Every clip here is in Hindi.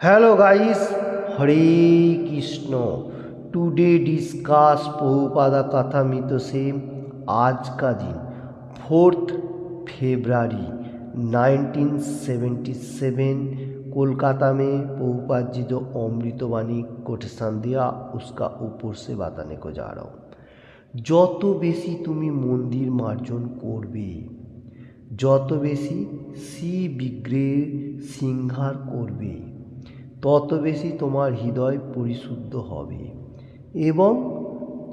Hello guys, Hare Krishna. Today discuss Prabhupada Kathamito से आज का दिन 4th फरवरी 1977 कोलकाता में प्रभुपाद जी जो अमृतवाणी कोटेशन दिया उसका ऊपर से बताने को जा रहा हूँ। যত বেশি তুমি মন্দির মার্জন করবে, যত বেশি শ্রী বিগ্রহের সিংহার করবে, তত বেশি তোমার হৃদয় পরিশুদ্ধ হবে এবং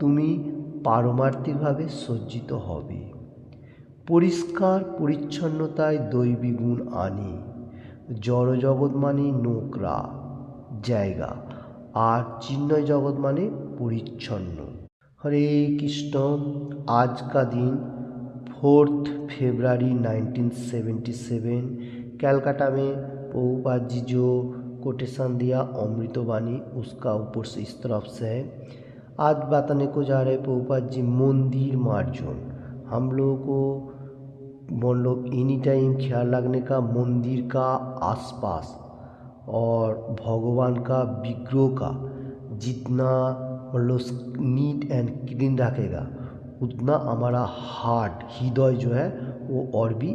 তুমি পারমার্থিকভাবে সজ্জিত হবে। পরিষ্কার পরিচ্ছন্নতায় দৈবী গুণ আনে। জড়জগৎ মানে নোংরা জায়গা আর চিন্ময় জগৎ মানে পরিচ্ছন্ন। हरे कृष्ण। आज का दिन 4th फरवरी 1977 कलकत्ता में प्रभुपाद जी जो कोटेशन दिया अमृतवाणी उसका ऊपर से इस तरफ से है। आज बताने को जा रहे प्रभुपाद जी मंदिर मार्जन। हम लोगों को मतलब एनी टाइम ख्याल रखने का मंदिर का आसपास और भगवान का विग्रह का जितना मतलब नीट एंड क्लीन रखेगा उतना हमारा हार्ट हृदय जो है वो और भी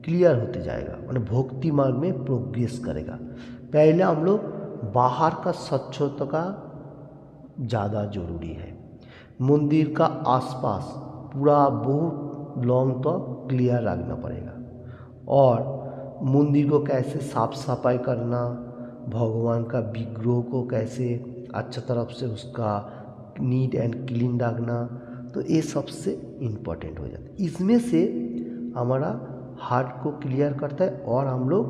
क्लियर होते जाएगा, मतलब भक्ति मार्ग में प्रोग्रेस करेगा। पहले हम लोग बाहर का स्वच्छता का ज़्यादा ज़रूरी है। मंदिर का आसपास पूरा बहुत लॉन्ग तो क्लियर रखना पड़ेगा और मंदिर को कैसे साफ सफाई करना, भगवान का विग्रह को कैसे अच्छा तरफ से उसका नीट एंड क्लीन रखना, तो ये सबसे इम्पोर्टेंट हो जाता है। इसमें से हमारा हार्ट को क्लियर करता है और हम लोग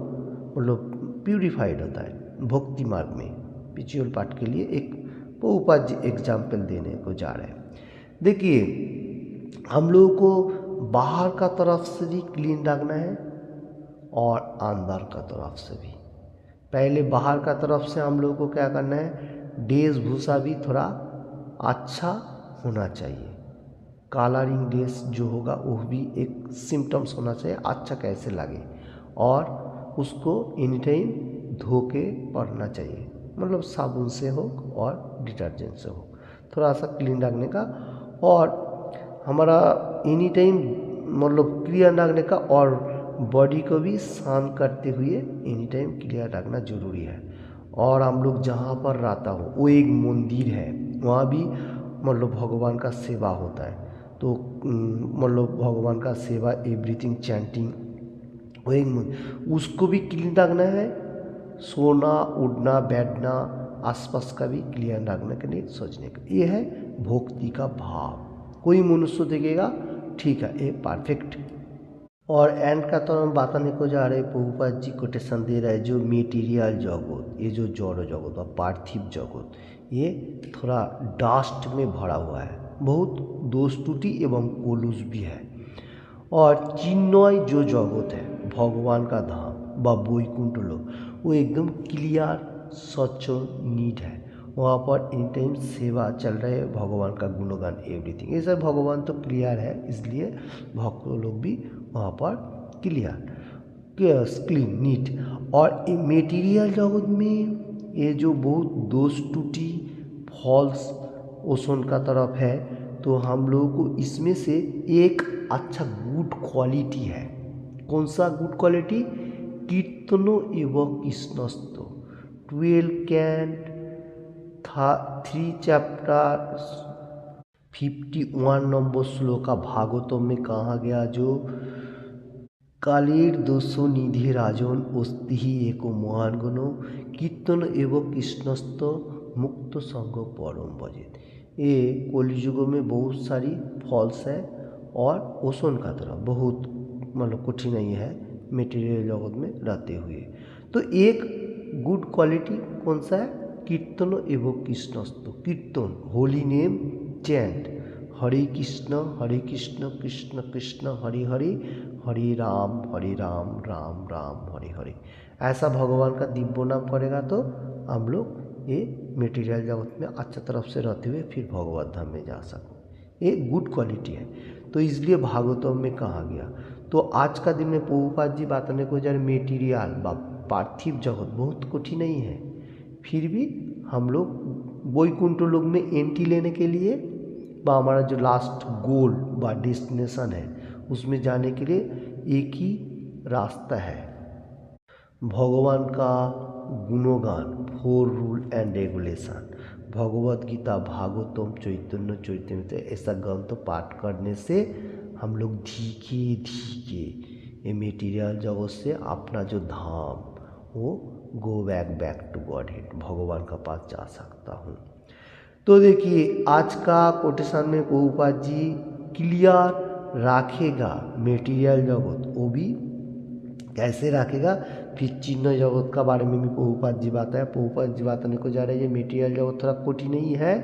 मतलब प्यूरिफाइड होता है भक्ति मार्ग में। स्पिरिचुअल पार्ट के लिए एक प्रभुपाद जी एग्जाम्पल देने को जा रहे हैं। देखिए हम लोगों को बाहर का तरफ से भी क्लीन रखना है और अंदर का तरफ से भी। पहले बाहर का तरफ से हम लोगों को क्या करना है, वेशभूषा भी थोड़ा अच्छा होना चाहिए। कलरिंग ड्रेस जो होगा वो भी एक सिम्टम्स होना चाहिए, अच्छा कैसे लगे, और उसको एनी टाइम धो के पहनना चाहिए, मतलब साबुन से हो और डिटर्जेंट से हो, थोड़ा सा क्लीन रखने का। और हमारा एनी टाइम मतलब क्लियर रखने का और बॉडी को भी शांत करते हुए एनी टाइम क्लियर रखना ज़रूरी है। और हम लोग जहाँ पर रहता हो वो एक मंदिर है, वहाँ भी मतलब भगवान का सेवा होता है, तो मतलब भगवान का सेवा एवरीथिंग चैंटिंग वो एक उसको भी क्लीन रखना है। सोना उठना बैठना आसपास का भी क्लियर रखने के लिए सोचने का, ये है भक्ति का भाव। कोई मनुष्य देखेगा ठीक है ये परफेक्ट। और एंड का तो हम बताने को जा रहे प्रभुपाद जी कोटेशन दे रहा है जो मेटीरियल जगत, ये जो जड़ जगत और पार्थिव जगत, ये थोड़ा डस्ट में भरा हुआ है, बहुत दोष त्रुटि एवं कोलुष भी है। और चिन्मय जो जगत है भगवान का धाम व वैकुंठ लोक वो एकदम क्लियर स्वच्छ नीट है, वहाँ पर एनी टाइम सेवा चल रहे है, भगवान का गुणगान एवरीथिंग, ये सब भगवान तो क्लियर है, इसलिए भक्त लोग भी वहाँ पर क्लियर क्लीन नीट। और मेटीरियल जगत में ये जो बहुत दोष टूटी फॉल्स ओशन का तरफ है, तो हम लोगों को इसमें से एक अच्छा गुड क्वालिटी है। कौन सा गुड क्वालिटी? कीर्तनो एवं कृष्णस्तो 12 कैंट 3 चैप्टर 51 नंबर श्लोका भागवतम में कहा गया जो कालीर दोषो निधि राजन अस्ति एको महान गुणो कीर्तन एवं कृष्णस्त मुक्त संग परम भजित। ये कलयुग में बहुत सारी फॉल्स है और ओसन का तरफ बहुत मतलब कठिनाई है मेटीरियल जगत में रहते हुए, तो एक गुड क्वालिटी कौन सा है? कीर्तन एवं कृष्णस्त, कीर्तन होली नेम चैंट, हरे कृष्ण कृष्ण कृष्ण हरे हरे हरे राम राम राम हरे हरे, ऐसा भगवान का दिव्य नाम करेगा तो हम लोग ये मेटीरियल जगत में अच्छा तरफ से रहते हुए फिर भगवत धाम में जा सको, ये गुड क्वालिटी है। तो इसलिए भागवतम में कहा गया। तो आज का दिन में प्रभुपाद जी बताने को जा रहे मेटीरियल पार्थिव जगत बहुत कठिन ही है, फिर भी हम लोग वैकुंठ लोक में एंट्री लेने के लिए व हमारा जो लास्ट गोल व डेस्टिनेशन है उसमें जाने के लिए एक ही रास्ता है, भगवान का गुणगान, 4 rule and regulation. Bhagavad Gita, Bhagavatam, चैतन्य चैतन्य ऐसा ग्रंथ पाठ करने से हम लोग धीरे धीरे ये मटेरियल जगत से अपना जो धाम वो go back to Godhead, भगवान का पास जा सकता हूँ। तो देखिए आज का कोटेशन में प्रभुपाद जी क्लियर रखेगा मटेरियल जगत, वो भी कैसे रखेगा, फिर चिन्ह जगत का बारे में भी प्रभुपाद जी बताया। प्रभुपाद जी बताने को जा रहे हैं ये मटेरियल जगत थोड़ा कठिन नहीं है,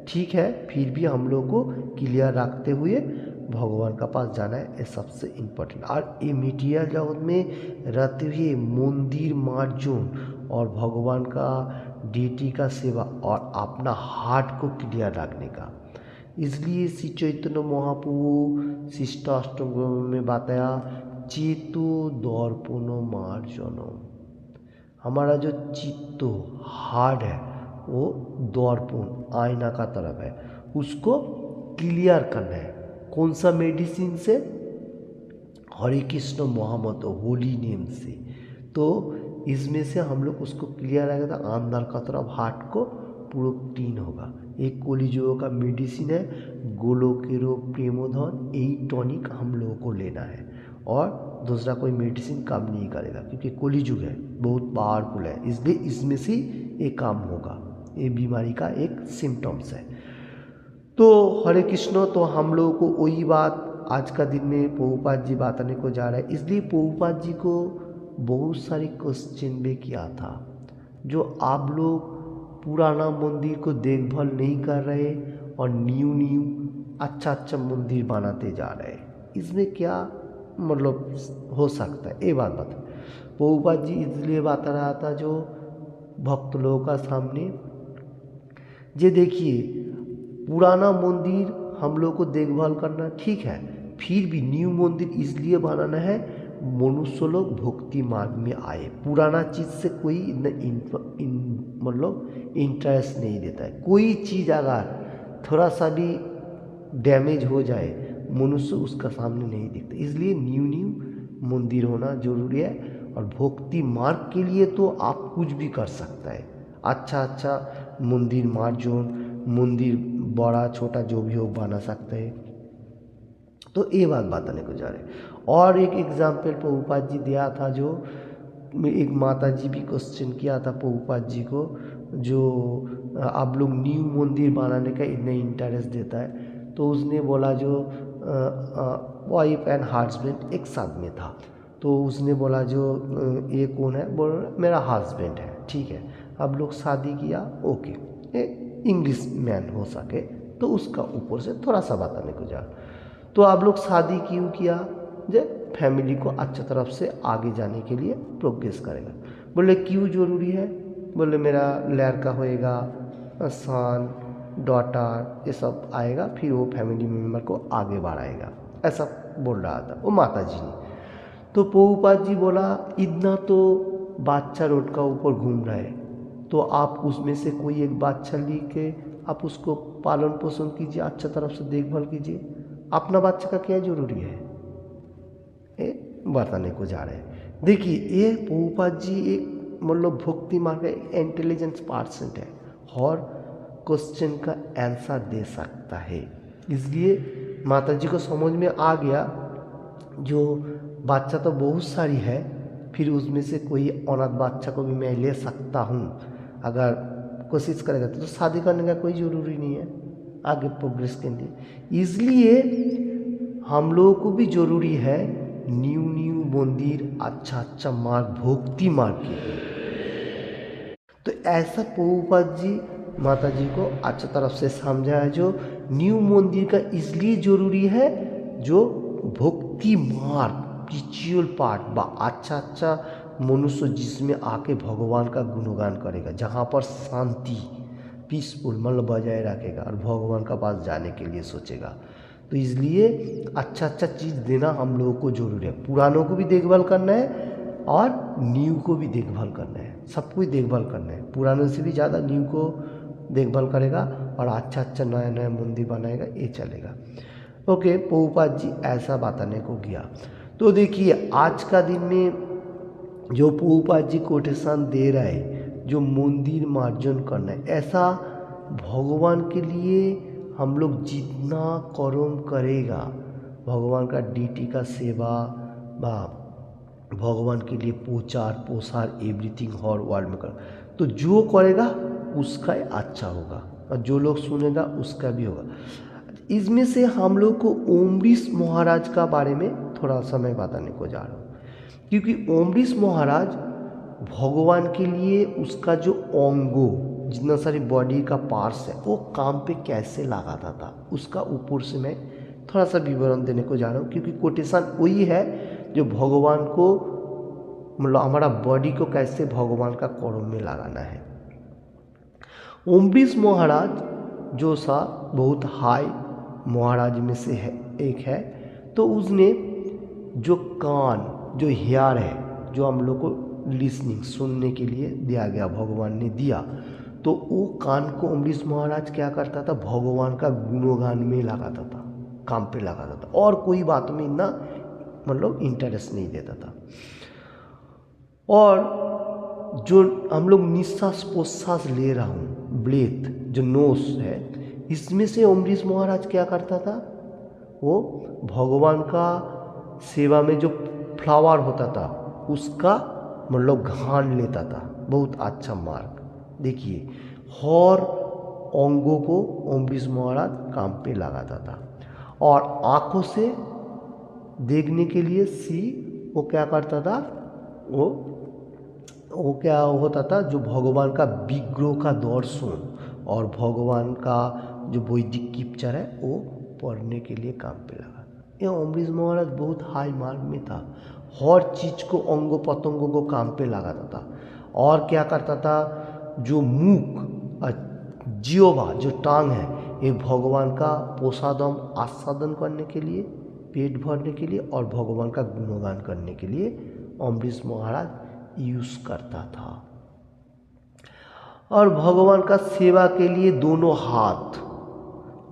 ठीक है, फिर भी हम लोग को क्लियर रखते हुए भगवान का पास जाना है, ये सबसे इम्पोर्टेंट। और ये मटेरियल जगत में रहते हुए मंदिर मार्जन और भगवान का डेटी का सेवा और अपना हार्ट को क्लियर रखने का, इसलिए श्री चैतन्य महाप्रभु शिष्टाष्टक में बताया चेतो दर्पण मार्जनम, हमारा जो चित्त हार्ट है वो दर्पण आईना का तरफ है, उसको क्लियर करना है। कौन सा मेडिसिन से, हरे कृष्ण मोहम्मद होली नेम से। तो इसमें से हम लोग उसको क्लियर रहेगा तो अंदर का तरफ हार्ट को पूरा क्लीन होगा। एक कोलिजुग का मेडिसिन है गोलोकेरो प्रेमोधन, यही टॉनिक हम लोगों को लेना है और दूसरा कोई मेडिसिन काम नहीं करेगा क्योंकि कोलिजुग है, बहुत पावरफुल है, इसलिए इसमें से ये काम होगा, ये बीमारी का एक सिम्टम्स है। तो हरे कृष्ण, तो हम लोगों को वही बात आज का दिन में प्रभुपाद जी बताने को जा रहे हैं, इसलिए प्रभुपाद जी को बहुत सारे क्वेश्चन भी किया था, जो आप लोग पुराना मंदिर को देखभाल नहीं कर रहे और न्यू अच्छा मंदिर बनाते जा रहे हैं, इसमें क्या मतलब हो सकता है, ये बात बता। प्रभुपाद जी इसलिए बता रहा था जो भक्त लोगों का सामने, ये देखिए पुराना मंदिर हम लोग को देखभाल करना ठीक है, फिर भी न्यू मंदिर इसलिए बनाना है मनुष्य लोग भक्ति मार्ग में आए, पुराना चीज़ से कोई मतलब इंटरेस्ट नहीं देता है। कोई चीज़ अगर थोड़ा सा भी डैमेज हो जाए मनुष्य उसका सामने नहीं दिखता, इसलिए न्यू मंदिर होना जरूरी है। और भक्ति मार्ग के लिए तो आप कुछ भी कर सकता है, अच्छा मंदिर मार्जन, मंदिर बड़ा छोटा जो भी हो बना सकता है। तो ये बात बताने को जा रहे हैं। और एक एग्जाम्पल प्रभुपाद जी दिया था, जो एक माता जी भी क्वेश्चन किया था प्रभुपाद जी को, जो आप लोग न्यू मंदिर बनाने का इतना इंटरेस्ट देता है, तो उसने बोला जो वाइफ एंड हस्बैंड एक साथ में था, तो उसने बोला जो ये कौन है, बोल मेरा हस्बैंड है, ठीक है, आप लोग शादी किया, ओके, इंग्लिश मैन हो सके तो उसका ऊपर से थोड़ा सा बताने को जा, तो आप लोग शादी क्यों किया, जो फैमिली को अच्छा तरफ से आगे जाने के लिए प्रोग्रेस करेगा। बोले क्यों ज़रूरी है, बोले मेरा लड़का होएगा, सन डॉटर ये सब आएगा, फिर वो फैमिली मेम्बर को आगे बढ़ाएगा, ऐसा बोल रहा था वो माता जी ने। तो प्रभुपाद जी बोला इतना तो बादशाह रोड का ऊपर घूम रहा है, तो आप उसमें से कोई एक बादशाह लेके आप उसको पालन पोषण कीजिए, अच्छा तरफ से देखभाल कीजिए, अपना बच्चा का क्या जरूरी है, ये बताने को जा रहे हैं। देखिए ये प्रभुपाद जी एक मतलब भक्ति मार्ग इंटेलिजेंस पर्सन है, हर क्वेश्चन का आंसर दे सकता है, इसलिए माता जी को समझ में आ गया जो बच्चा तो बहुत सारी है, फिर उसमें से कोई अनाथ बच्चा को भी मैं ले सकता हूँ, अगर कोशिश करेगा तो शादी करने का कोई ज़रूरी नहीं है आगे प्रोग्रेस के लिए। इसलिए हम लोगों को भी ज़रूरी है न्यू मंदिर, अच्छा मार्ग, भक्ति मार्ग के लिए। तो ऐसा प्रभुपाद जी माता जी को अच्छा तरफ से समझाया, जो न्यू मंदिर का इसलिए ज़रूरी है जो भक्ति मार्ग स्पिरिचुअल पार्ट बा अच्छा मनुष्य जिसमें आके भगवान का गुणगान करेगा, जहाँ पर शांति पीसफुल मतलब बजाय रखेगा और भगवान का पास जाने के लिए सोचेगा। तो इसलिए अच्छा चीज़ देना हम लोगों को जरूरी है, पुरानों को भी देखभाल करना है, और न्यू को भी देखभाल करना है, सब कुछ देखभाल करना है। पुराने से भी ज़्यादा न्यू को देखभाल करेगा और अच्छा अच्छा नया नया मंदिर बनाएगा, ये चलेगा। ओके, प्रभुपाद जी ऐसा बताने को गया। तो देखिए आज का दिन में जो प्रभुपाद जी कोटेशन दे रहा है, जो मंदिर मार्जन करना है, ऐसा भगवान के लिए हम लोग जितना कर्म करेगा, भगवान का डीटी का सेवा बा भगवान के लिए प्रचार प्रसार एवरीथिंग हर वर्ल्ड में कर, तो जो करेगा उसका अच्छा होगा और जो लोग सुनेगा उसका भी होगा। इसमें से हम लोग को अम्बरीश महाराज का बारे में थोड़ा सा मैं बताने को जा रहा हूँ, क्योंकि अम्बरीश महाराज भगवान के लिए उसका जो अंगों, जितना सारी बॉडी का पार्ट्स है, वो काम पे कैसे लगाता था, उसका ऊपर से मैं थोड़ा सा विवरण देने को जा रहा हूँ। क्योंकि कोटेशन वही है जो भगवान को, मतलब हमारा बॉडी को कैसे भगवान का कर्म में लगाना है। अम्बरीश महाराज जो सा बहुत हाई महाराज में से है, एक है। तो उसने जो कान, जो हेयर है, जो हम लोग को लिसनिंग सुनने के लिए दिया गया, भगवान ने दिया, तो वो कान को अम्बरीश महाराज क्या करता था, भगवान का गुणगान में लगाता था, काम पे लगाता था, और कोई बात में इतना मतलब इंटरेस्ट नहीं देता था। और जो हम लोग निश्वास प्रश्वास ले रहा हूँ, ब्रेथ जो नोस है, इसमें से अम्बरीश महाराज क्या करता था, वो भगवान का सेवा में जो फ्लावर होता था उसका मतलब घान लेता था, बहुत अच्छा मार्ग। देखिए हर अंगों को अम्बरीश महाराज काम पे लगाता था। और आँखों से देखने के लिए वो क्या करता था, वो क्या होता था, जो भगवान का विग्रह का दर्शन और भगवान का जो वैदिक स्क्रिप्चर है वो पढ़ने के लिए काम पे लगा। ये अम्बरीश महाराज बहुत हाई मार्ग में था, हर चीज़ को अंगों पतंगों को काम पे लगाता था। और क्या करता था, जो मुख जिह्वा जो टांग है, ये भगवान का प्रसादम आस्वादन करने के लिए, पेट भरने के लिए और भगवान का गुणगान करने के लिए अम्बरीश महाराज यूज करता था। और भगवान का सेवा के लिए दोनों हाथ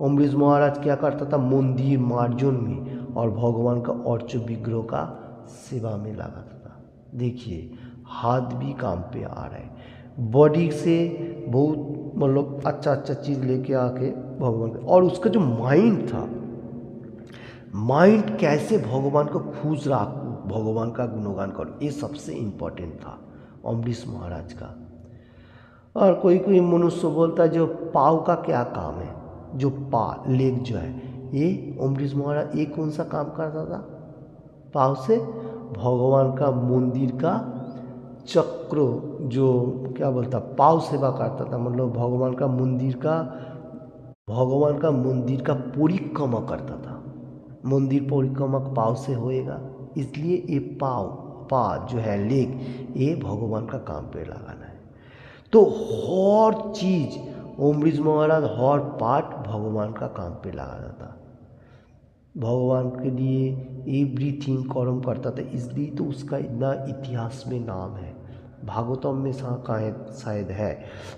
अम्बरीश महाराज क्या करता था, मंदिर मार्जन में और भगवान का अर्च विग्रह का सेवा में लगाता था। देखिए हाथ भी काम पे आ रहा है, बॉडी से बहुत मतलब अच्छा अच्छा चीज़ लेके आके भगवान का। और उसका जो माइंड था, माइंड कैसे भगवान को खुश रखूं, भगवान का गुणगान करूं, ये सबसे इम्पोर्टेंट था अम्बरीश महाराज का। और कोई कोई मनुष्य बोलता है जो पाँव का क्या काम है, जो लेग जो है, ये अम्बरीश महाराज ये कौन सा काम करता था, पाँव से भगवान का मंदिर का चक्र, जो क्या बोलता, पाँव सेवा करता था, मतलब भगवान का मंदिर का परिक्रमा करता था। मंदिर परिक्रमा पाँव से होएगा, इसलिए ये पाँव जो है लेग, ये भगवान का काम पे लगाना है। तो हर चीज अम्बरीश महाराज हर पार्ट भगवान का काम पे लगाता था, भगवान के लिए एवरीथिंग कर्म करता था। इसलिए तो उसका इतना इतिहास में नाम है, भागवतम में शायद है।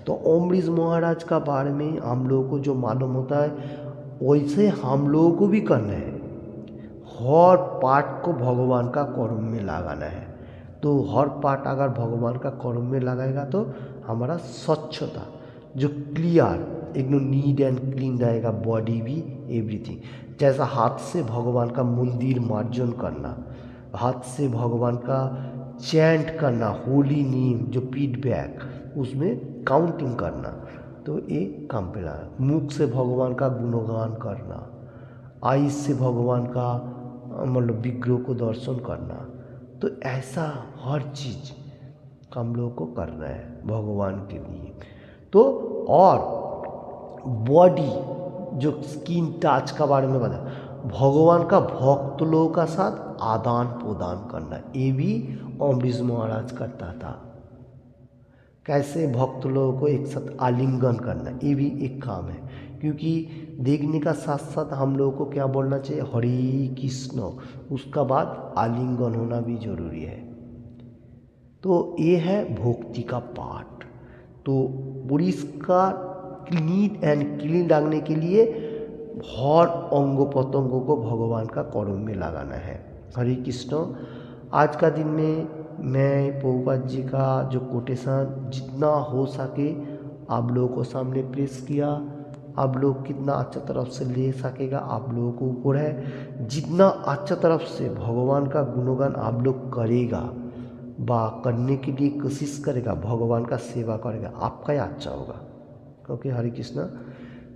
तो अम्बरीश महाराज का बारे में हम लोगों को जो मालूम होता है, वैसे हम लोगों को भी करना है, हर पार्ट को भगवान का कर्म में लगाना है। तो हर पार्ट अगर भगवान का कर्म में लगाएगा तो हमारा स्वच्छता जो क्लियर एकदम नीट एंड क्लीन रहेगा, बॉडी भी एवरीथिंग। जैसा हाथ से भगवान का मंदिर मार्जन करना, हाथ से भगवान का चैंट करना, होली नेम जो फीडबैक उसमें काउंटिंग करना, तो ये काम पे लगा। मुख से भगवान का गुणगान करना, आई से भगवान का मतलब विग्रह को दर्शन करना, तो ऐसा हर चीज़ हम लोग को करना है भगवान के लिए। तो और बॉडी जो स्किन टच का बारे में बता, भगवान का भक्त लोगों का साथ आदान प्रदान करना, ये भी अम्बरीश महाराज करता था। कैसे भक्त लोगों को एक साथ आलिंगन करना, ये भी एक काम है। क्योंकि देखने का साथ साथ हम लोगों को क्या बोलना चाहिए, हरे कृष्ण, उसका बाद आलिंगन होना भी जरूरी है। तो ये है भक्ति का पाठ। तो परिष्कार नीट एंड क्लीन रखने के लिए हर अंग प्रत्यंगों को भगवान का कर्म में लगाना है। हरे कृष्ण। आज का दिन में मैं प्रभुपाद जी का जो कोटेशन जितना हो सके आप लोगों को सामने पेश किया। आप लोग कितना अच्छा तरफ से ले सकेगा आप लोगों को ऊपर है। जितना अच्छा तरफ से भगवान का गुणगान आप लोग करेगा व करने के लिए कोशिश करेगा, भगवान का सेवा करेगा, आपका ही अच्छा होगा। Okay, Hare Krishna.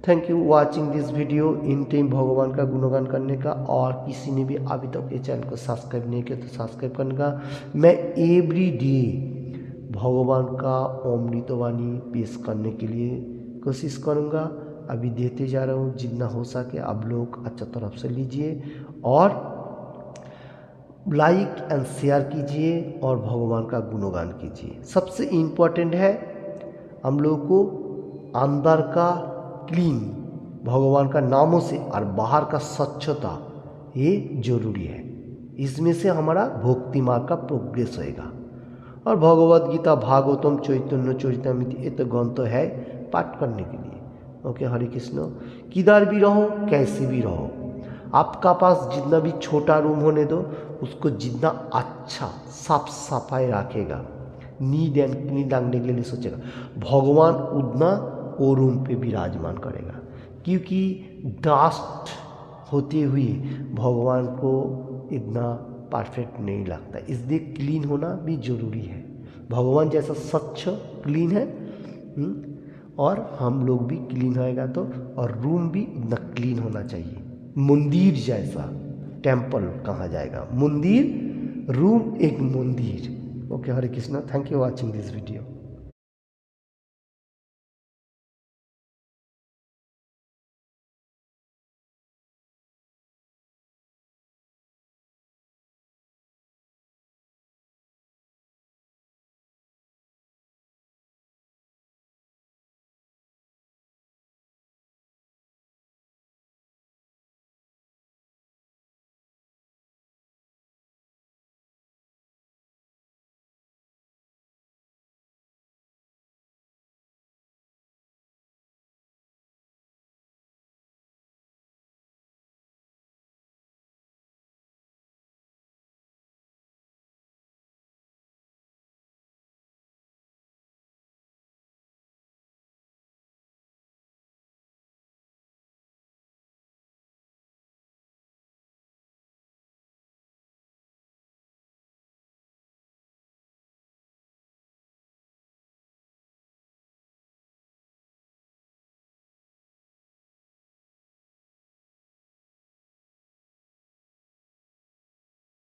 Thank you watching this video. In time भगवान का गुणगान करने का, और किसी ने भी अभी तक ये चैनल को सब्सक्राइब नहीं किया तो सब्सक्राइब करने का। मैं एवरी डे भगवान का अमृतवाणी पेश करने के लिए कोशिश करूँगा। अभी देते जा रहा हूँ, जितना हो सके आप लोग अच्छा तरफ से लीजिए और लाइक एंड शेयर कीजिए और भगवान का गुणगान कीजिए। सबसे इम्पोर्टेंट है हम लोग को अंदर का क्लीन भगवान का नामों से और बाहर का स्वच्छता, ये जरूरी है। इसमें से हमारा भक्ति मार्ग का प्रोग्रेस होएगा। और भगवद गीता, भागवतम, चैतन्य चरितामृत ये तो ग्रंथ है पाठ करने के लिए। ओके, हरे कृष्ण। किधर भी रहो, कैसे भी रहो, आपका पास जितना भी छोटा रूम होने दो, उसको जितना अच्छा साफ सफाई रखेगा, नीट एंड क्लीन रखने के लिए सोचेगा, भगवान उतना वो रूम पे विराजमान करेगा। क्योंकि डस्ट होते हुए भगवान को इतना परफेक्ट नहीं लगता, इसलिए क्लीन होना भी जरूरी है। भगवान जैसा स्वच्छ क्लीन है और हम लोग भी क्लीन होएगा तो, और रूम भी इतना क्लीन होना चाहिए। मंदिर जैसा, टेम्पल कहा जाएगा, मंदिर, रूम एक मंदिर। Okay, Hare Krishna. Thank you watching this video.